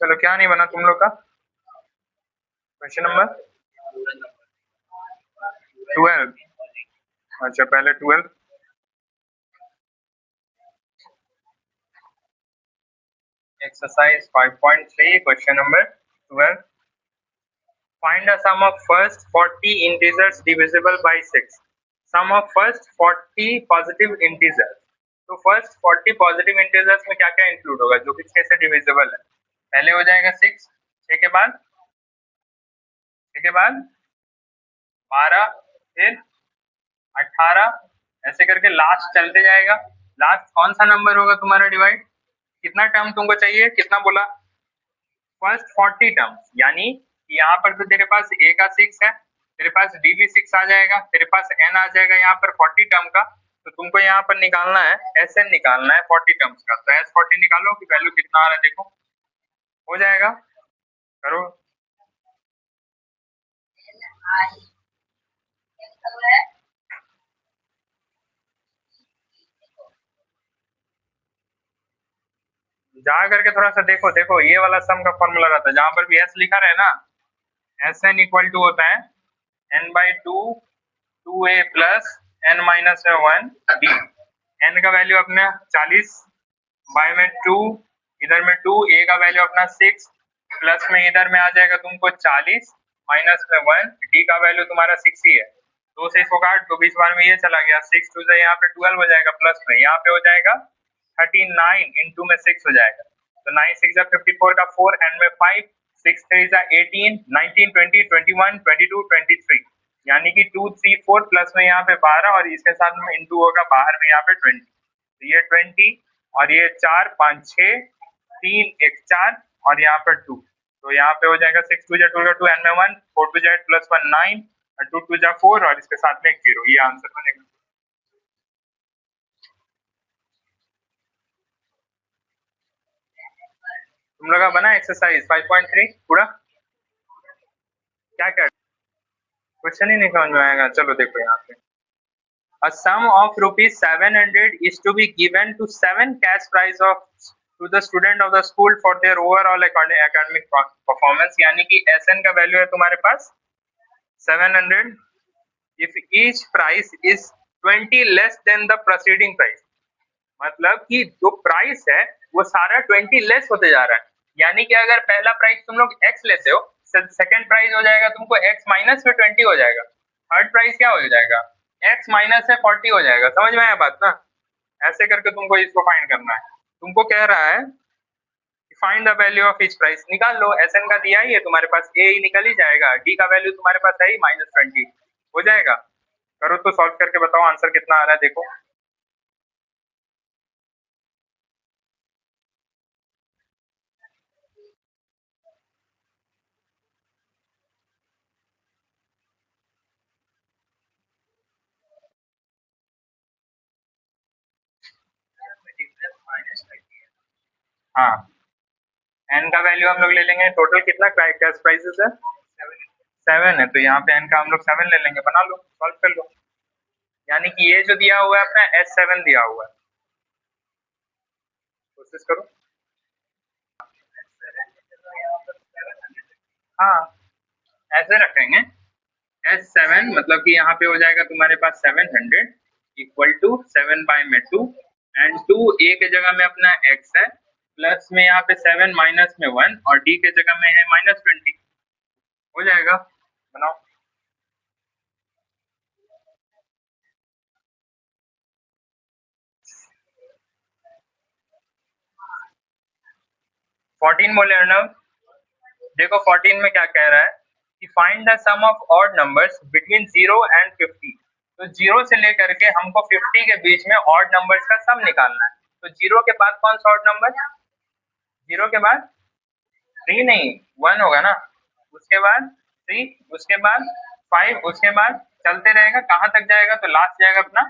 चलो क्या नहीं बना तुम लोग का क्वेश्चन नंबर 12। अच्छा पहले 12। Exercise 5.3 question number 12। Find the sum of first 40 integers divisible by 6. Sum of first 40 positive integers. तो फर्स्ट 40 पॉजिटिव इंटीजर्स में क्या क्या इंक्लूड होगा जो कि 6 से डिविजिबल है? पहले हो जाएगा 6, 6 के बाद 12, फिर 18, ऐसे करके लास्ट चलते जाएगा। लास्ट कौन सा नंबर होगा तुम्हारा डिवाइड? कितना टर्म तुमको चाहिए? कितना बोला? फर्स्ट 40 टर्म्स, यानी यहाँ पर तो तेरे पास ए का 6 है, तेरे पास डी भी 6 आ जाएगा, तेरे पास एन आ जाएगा यहाँ पर 40 टर्म का। तो तुमको यहाँ पर निकालना है एस एन निकालना है 40 टर्म्स का। तो एस 40 निकालो कि वैल्यू कितना आ रहा है देखो, हो जाएगा, करो। जा करके थोड़ा सा देखो, देखो ये वाला सम का फॉर्मूला रहता है, जहां पर भी एस लिखा रहे ना, एस एन इक्वल टू होता है N by two, 2a plus N minus में 1 डी। एन का वैल्यू अपना 40, बाय में 2, इधर में 2, ए का वैल्यू अपना 6, प्लस में इधर में आ जाएगा तुमको 40, माइनस में 1, डी का वैल्यू तुम्हारा 6 ही है। 2 से इसको काट दो, 20 बार में ये चला गया, 6 2 से यहाँ पे 12 हो जाएगा, प्लस में यहाँ पे हो जाएगा 39, इंटू में 6 हो जाएगा। तो 9 6 54 का 4, एंड में 5, 6 3 18, 19 20 21 22 23, यानी कि 2 3 4 प्लस में यहाँ पे 12 और इसके साथ में इंटू होगा बाहर में यहाँ पे 20। तो ये 20 और ये 4 5 6 3 1 4 और यहाँ पर 2। तो यहाँ पे हो जाएगा 6 2 2 2 एन में 1, 4 2 प्लस 1 9 और 2 2 4 और इसके साथ में 0। ये आंसर बनेगा। तुम लोग का बना एक्सरसाइज 5.3 पूरा? क्या क्या क्वेश्चन ही नहीं समझ में आएगा? चलो देखो यहाँ पे, a sum of rupees 700 is to be given to 7 cash prize of to the student of the school for their overall academic performance, यानी कि SN का वैल्यू है तुम्हारे पास 700 if each price is 20 less than the preceding price। मतलब कि जो price है वो सारा 20 लेस होते जा रहा है, यानी कि अगर पहला प्राइस तुम लोग x लेते हो, सेकंड प्राइस हो जाएगा तुमको x माइनस में 20 हो जाएगा, थर्ड प्राइस क्या हो जाएगा x माइनस में 40 हो जाएगा। समझ में आया बात ना? ऐसे करके तुमको इसको फाइंड करना है। तुमको कह रहा है find the value of each price, निकाल लो। SN का दिया ही है तुम्हारे पास, a ही निकल ही जाएगा, d का वैल्यू तुम्हारे पास है ही -20, हो जाएगा। करो तो सॉल्व करके बताओ आंसर कितना आ रहा है देखो। हाँ, एन का वैल्यू हम लोग ले लेंगे, टोटल कितना कैश प्राइसेस है 7 है, तो यहाँ पे एन का हम लोग 7 ले लेंगे, बना लो, सॉल्व कर लो। यानी कि ये जो दिया हुआ है अपना S7 दिया हुआ है, कोशिश करो। हाँ ऐसे रखेंगे S7, मतलब कि यहाँ पे हो जाएगा तुम्हारे पास 700 इक्वल टू 7 बाई में 2, एंड 2 ए के जगह में अपना x है, प्लस में यहाँ पे 7 माइनस में 1 और d के जगह में है -20, हो जाएगा, बनाओ। फोर्टीन बोले अर्णव, देखो 14 में क्या कह रहा है कि find the sum of odd numbers between 0 and 50। तो 0 से लेकर के हमको 50 के बीच में ऑड नंबर्स का सम निकालना है। तो 0 के बाद कौन सा ऑड नंबर? 0 के बाद 3 नहीं 1 होगा ना, उसके बाद 3, उसके बाद 5, उसके बाद चलते रहेगा, कहाँ तक जाएगा? तो लास्ट जाएगा अपना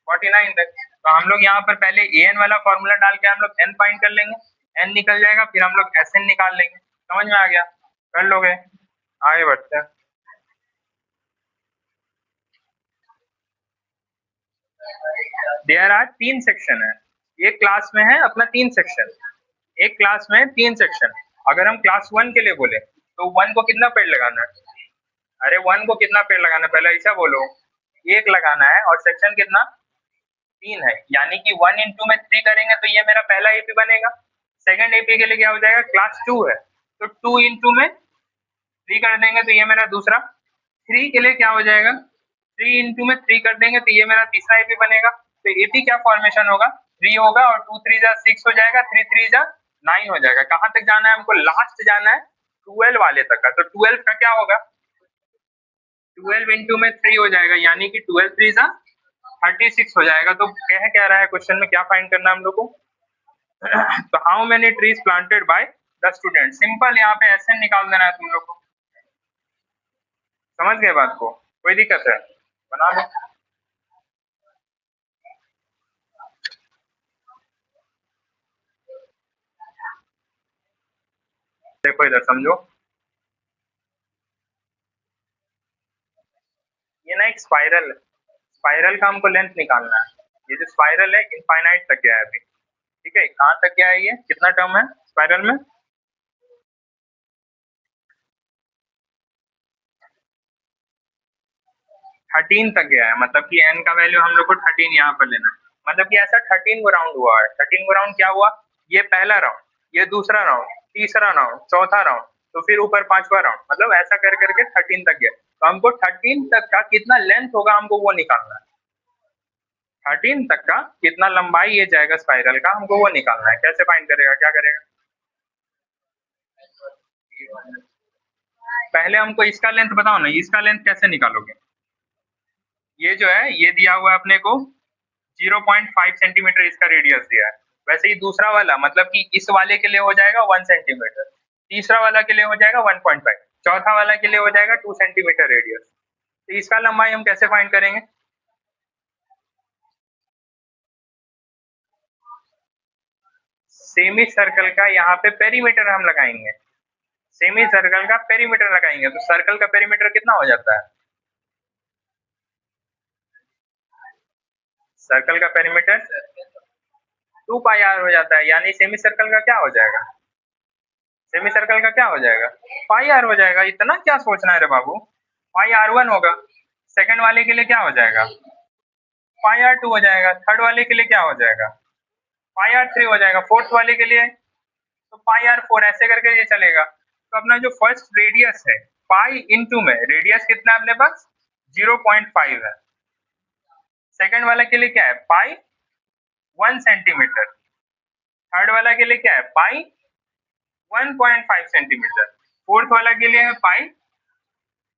49 तक। तो हम लोग यहाँ पर पहले an वाला फॉर्मूला डाल के हम लोग n फाइंड कर लेंगे, n निकल जाएगा, फिर हम लोग SN निकाल लेंगे। समझ में आ गया? कर लोगे? आगे बढ़ते हैं। देयर आर 3 सेक्शन है, एक क्लास में है अपना 3 सेक्शन, एक क्लास में 3 सेक्शन। अगर हम क्लास 1 के लिए बोले तो 1 को कितना पेड़ लगाना है? अरे 1 को कितना पेड़ लगाना है पहले ऐसा बोलो। एक लगाना है और सेक्शन कितना 3 है, यानी कि 1 इंटू में 3 करेंगे तो ये मेरा पहला एपी बनेगा। सेकंड एपी के लिए क्या हो जाएगा, क्लास 2 है तो 2 इंटू में 3 कर देंगे तो ये मेरा दूसरा। 3 के लिए क्या हो जाएगा, 3 इंटू में 3 कर देंगे तो ये मेरा तीसरा एपी बनेगा। तो एपी क्या फॉर्मेशन होगा, 3 होगा और 2 3 जा 6 हो जाएगा, 3 3 जा 9 हो जाएगा। कहाँ तक जाना है हमको, लास्ट जाना है 12 वाले तक का। तो 12 का क्या होगा, 12 इंटू में 3 हो जाएगा, यानी कि 12 3 जा 36 हो जाएगा। तो क्या रहा है क्वेश्चन में, क्या फाइंड करना है हम लोग को तो how many trees planted by the student. Simple, यहाँ पे एसएन निकाल देना है तुम लोग को। समझ गए बात को, कोई दिक्कत है, बना लो। देखो इधर समझो, ये ना एक स्पाइरल है, स्पाइरल का हमको लेंथ निकालना है। ये जो स्पाइरल है इनफाइनाइट तक गया है अभी, ठीक है। कहाँ तक गया है, ये कितना टर्म है स्पाइरल में, 13 तक गया है। मतलब कि एन का वैल्यू हम लोग को 13 यहाँ पर लेना है। मतलब कि ऐसा 13 गो राउंड हुआ है। 13 गो राउंड क्या हुआ, ये पहला राउंड, ये दूसरा राउंड, तीसरा राउंड, चौथा राउंड, तो फिर ऊपर पांचवा राउंड, मतलब ऐसा कर करके 13 तक गया। तो हमको 13 तक का कितना लेंथ होगा हमको वो निकालना है। 13 तक का कितना लंबाई ये जाएगा स्पाइरल का, हमको वो निकालना है। कैसे फाइंड करेगा, क्या करेगा, पहले हमको इसका लेंथ बताओ ना, इसका लेंथ कैसे निकालोगे। ये जो है ये दिया हुआ है अपने को 0.5 सेंटीमीटर इसका रेडियस दिया है। वैसे ही दूसरा वाला मतलब कि इस वाले के लिए हो जाएगा 1 सेंटीमीटर, तीसरा वाला के लिए हो जाएगा 1.5, चौथा वाला के लिए हो जाएगा 2 सेंटीमीटर रेडियस। तो इसका लंबाई हम कैसे फाइंड करेंगे, सेमी सर्कल का यहाँ पे पेरीमीटर हम लगाएंगे। सेमी सर्कल का पेरीमीटर लगाएंगे तो सर्कल का पेरीमीटर कितना हो जाता है, सर्कल का पेरीमीटर 2 पाई आर हो जाता है। यानी सेमी सर्कल का क्या हो जाएगा, सेमी सर्कल का क्या हो जाएगा, पाई आर हो जाएगा। इतना क्या सोचना है रे बाबू, पाई आर 1 होगा। सेकंड वाले के लिए क्या हो जाएगा, पाई आर 2 हो जाएगा। थर्ड वाले के लिए क्या हो जाएगा, पाई आर 3 हो जाएगा। फोर्थ वाले के लिए तो पाई आर 4, ऐसे करके ये चलेगा। तो अपना जो फर्स्ट रेडियस है पाई इंटू में रेडियस कितना है अपने पास 0.5 है। सेकंड वाला के लिए क्या है पाई 1 सेंटीमीटर, थर्ड वाला के लिए क्या है पाई 1.5 सेंटीमीटर, फोर्थ वाला के लिए है पाई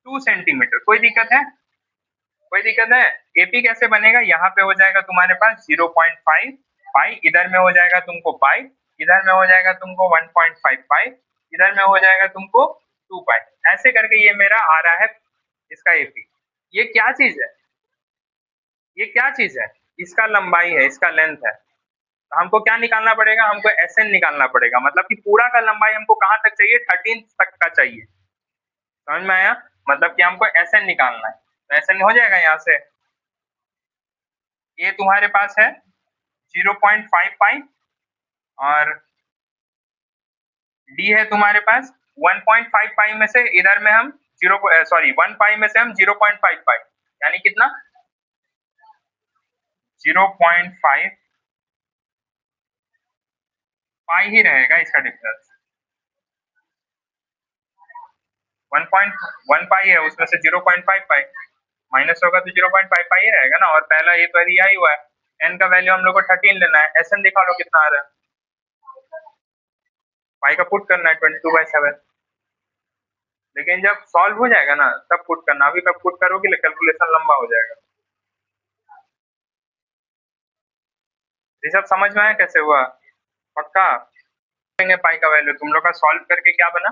2 सेंटीमीटर। कोई दिक्कत है, कोई दिक्कत है। एपी कैसे बनेगा, यहाँ पे हो जाएगा तुम्हारे पास 0.5 पाई, इधर में हो जाएगा तुमको पाई, इधर में हो जाएगा तुमको 1.5 पाई, इधर में हो जाएगा तुमको 2 पाई। ऐसे करके ये मेरा आ रहा है इसका एपी। ये क्या चीज है, ये क्या चीज है, इसका लंबाई है, इसका लेंथ है। तो हमको क्या निकालना पड़ेगा, हमको एसएन निकालना पड़ेगा। मतलब कि पूरा का लंबाई हमको कहाँ तक चाहिए, 13 तक का चाहिए। समझ में आया, मतलब कि हमको एसएन निकालना है। तो एसएन हो जाएगा यहाँ से, ये तुम्हारे पास है 0.5 पाई और डी है तुम्हारे पास 1.5 पाई में से इधर में हम 1 पाई में से हम 0.5 पाई, यानी कितना 0.5 पाई ही रहेगा इसका डिफरेंस। 1.1 पाई है उसमें से 0.5 पाई माइनस होगा तो 0.5 पाई ही रहेगा ना। और पहला ये तो दिया ही हुआ है, एन का वैल्यू हम लोग को 13 लेना है। एस एन दिखा लो कितना आ रहा है, पाई का पुट करना है 22/7। लेकिन जब सॉल्व हो जाएगा ना तब पुट करना, अभी तब पुट करोगे कैलकुलेशन लंबा हो जाएगा। ये सब समझ में आया कैसे हुआ, पक्का। पाई का वैल्यू तुम लोग का सॉल्व करके क्या बना,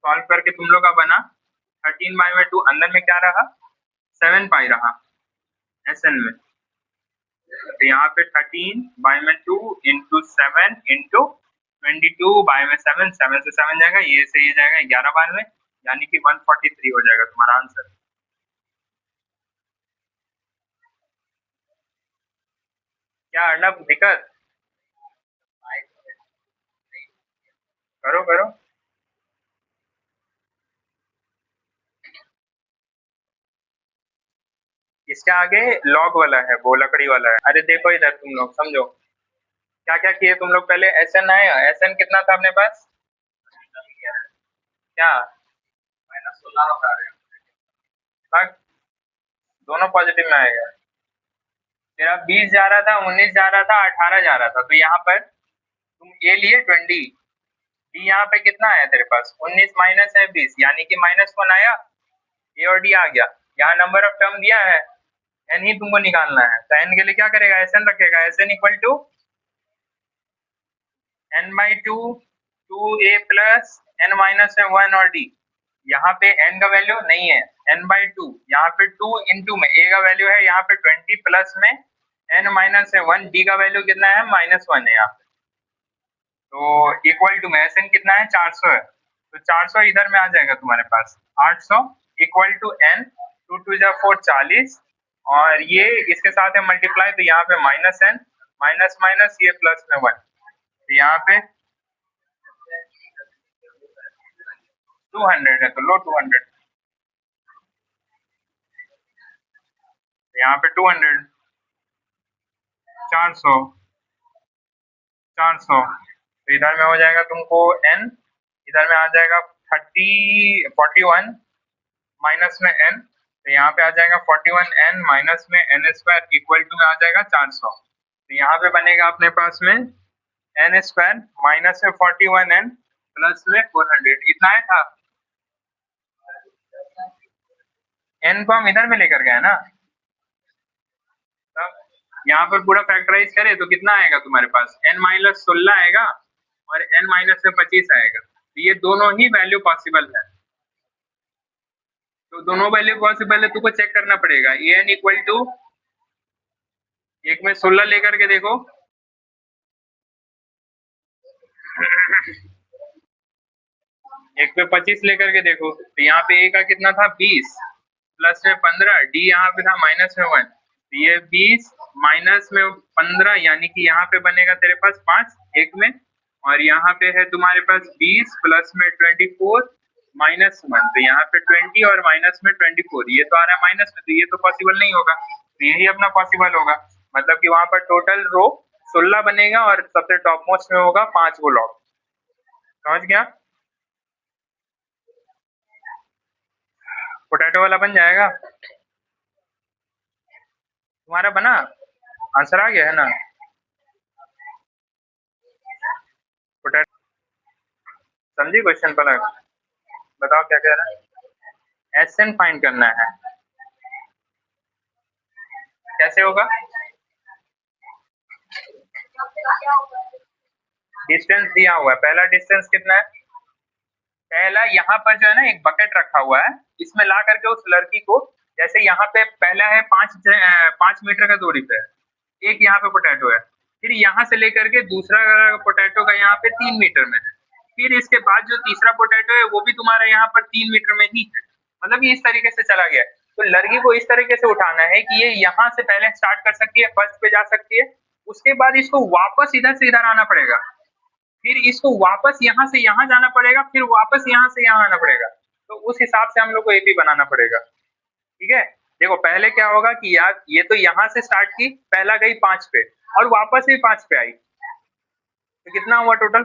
सॉल्व करके तुम लोग का बना 13/2, अंदर में क्या रहा 7 पाई रहा एस एन में। तो यहाँ पे 13/2 इंटू 7 इंटू 22/7, 7 से 7 जाएगा, ये से ये जाएगा 11 बार में, यानी कि 143 हो जाएगा तुम्हारा आंसर। क्या अर्नब दिक्कत, करो करो। इसके आगे लॉग वाला है, वो लकड़ी वाला है। अरे देखो इधर, तुम लोग समझो क्या क्या किए तुम लोग। पहले एस एन आया, एस एन कितना था अपने पास, क्या भाग, दोनों पॉजिटिव में आएगा। तेरा 20 जा रहा था, 19 जा रहा था, 18 जा रहा था, तो यहाँ पर तुम ए लिए 20, डी यहाँ पे कितना आया तेरे पास, 19 माइनस है 20, यानी कि -1 आया, ए और डी आ गया। यहाँ नंबर ऑफ टर्म दिया है, एन ही तुमको निकालना है, तो एन के लिए क्या करेगा, एस एन रखेगा, s n equal to n/2 2a plus n-1 और d। यहाँ पे n का वैल्यू नहीं है, n/2, यहाँ पे 2 इंटू में a का वैल्यू है यहाँ पे 20 प्लस में n-1, d का वैल्यू कितना है, -1 है यहाँ पे। तो इक्वल टू में एस एन कितना है, 400 है, तो 400 इधर में आ जाएगा तुम्हारे पास 800 इक्वल टू n, 2 2 जा 4 40, और ये इसके साथ है मल्टीप्लाई, तो यहाँ पे -n माइनस माइनस ये प्लस में 1, तो यहाँ पे 200 है, तो लो 200, यहाँ पे 200, 400, 400, तो इधर में हो जाएगा तुमको n, इधर में आ जाएगा 41 माइनस में n, तो यहाँ पे आ जाएगा 41n माइनस में n स्क्वायर इक्वल टू में आ जाएगा 400, तो यहाँ पे बनेगा अपने पास में n स्क्वायर माइनस में 41n प्लस में 400, इतना है था। n को हम इधर में लेकर गए ना, तब यहाँ पर पूरा फैक्टराइज करें तो कितना आएगा तुम्हारे पास, n-16 आएगा और n-25 आएगा, तो ये दोनों ही वैल्यू पॉसिबल है, तो दोनों वैल्यू पॉसिबल है, तुमको चेक करना पड़ेगा। ए एन इक्वल टू एक में 16 लेकर के देखो, एक पे 25 लेकर के देखो, तो यहाँ पे ए का कितना था 20 प्लस में 15, डी यहाँ पे था -1, तो ये 20 माइनस में 15, यानी कि यहाँ पे बनेगा तेरे पास 5 एक में, और यहाँ पे है तुम्हारे पास 20 प्लस में 24 -1, तो यहाँ पे 20 और माइनस में 24, ये तो आ रहा है माइनस में, तो ये तो पॉसिबल नहीं होगा, तो यही अपना पॉसिबल होगा, मतलब कि वहां पर टोटल रो 16 बनेगा और सबसे टॉप मोस्ट में होगा 5 गो लॉग। समझ गया, पोटैटो वाला बन जाएगा तुम्हारा, बना, आंसर आ गया है ना। पोटैटो समझी क्वेश्चन पर, बताओ क्या कह रहा है, एस एन फाइंड करना है, कैसे होगा, डिस्टेंस दिया हुआ है, पहला डिस्टेंस कितना है, पहला यहाँ पर जो है ना एक बकेट रखा हुआ है, इसमें ला करके उस लड़की को, जैसे यहाँ पे पहला है 5 मीटर का दूरी पे, एक यहाँ पे पोटैटो है, फिर यहाँ से लेकर के दूसरा पोटैटो का यहाँ पे 3 मीटर में है, फिर इसके बाद जो तीसरा पोटैटो है वो भी तुम्हारा यहाँ पर 3 मीटर में ही है, मतलब ये इस तरीके से चला गया है। तो लड़की को इस तरीके से उठाना है कि ये यहाँ से पहले स्टार्ट कर सकती है, फर्स्ट पे जा सकती है, उसके बाद इसको वापस इधर से इधर आना पड़ेगा, फिर इसको वापस यहाँ से यहाँ जाना पड़ेगा, फिर वापस यहाँ से यहाँ आना पड़ेगा, तो उस हिसाब से हम लोग को एपी बनाना पड़ेगा। ठीक है, देखो पहले क्या होगा कि यार ये तो यहाँ से स्टार्ट की, पहला गई 5 पे और वापस भी 5 पे आई, तो कितना हुआ टोटल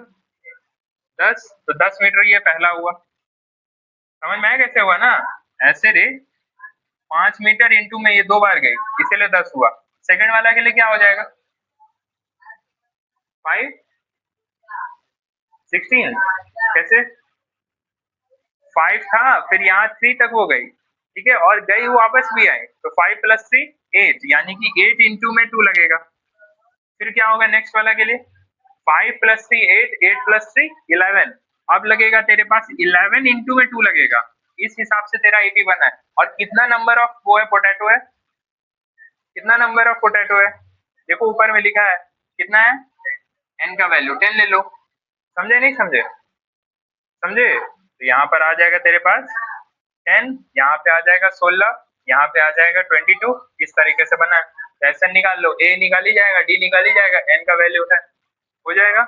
10, तो 10 मीटर ये पहला हुआ, समझ में आया कैसे हुआ ना, ऐसे रे 5 मीटर इंटू में ये 2 बार गई, इसीलिए 10 हुआ। सेकंड वाला के लिए क्या हो जाएगा 5 16, कैसे 5 था, फिर यहाँ 3 तक वो गई, ठीक है, और गई वो वापस भी आई, तो 5 + 3 8, यानी कि 8 इंटू में 2 लगेगा। फिर क्या होगा नेक्स्ट वाला के लिए, 5 + 3 8, 8 + 3 11, अब लगेगा तेरे पास 11 इंटू में 2 लगेगा, इस हिसाब से तेरा एपी बना है। और कितना नंबर ऑफ वो है पोटैटो है, कितना नंबर ऑफ पोटैटो है, देखो ऊपर में लिखा है कितना है, एन का वैल्यू 10 ले लो, समझे नहीं समझे, समझे, तो यहाँ पर आ जाएगा तेरे पास 10, यहाँ पे आ जाएगा 16, यहाँ पे आ जाएगा 22, इस तरीके से बना है। तो एस एन निकाल लो, ए निकाल ही जाएगा, डी निकाल ही जाएगा, एन का वैल्यू है, हो जाएगा।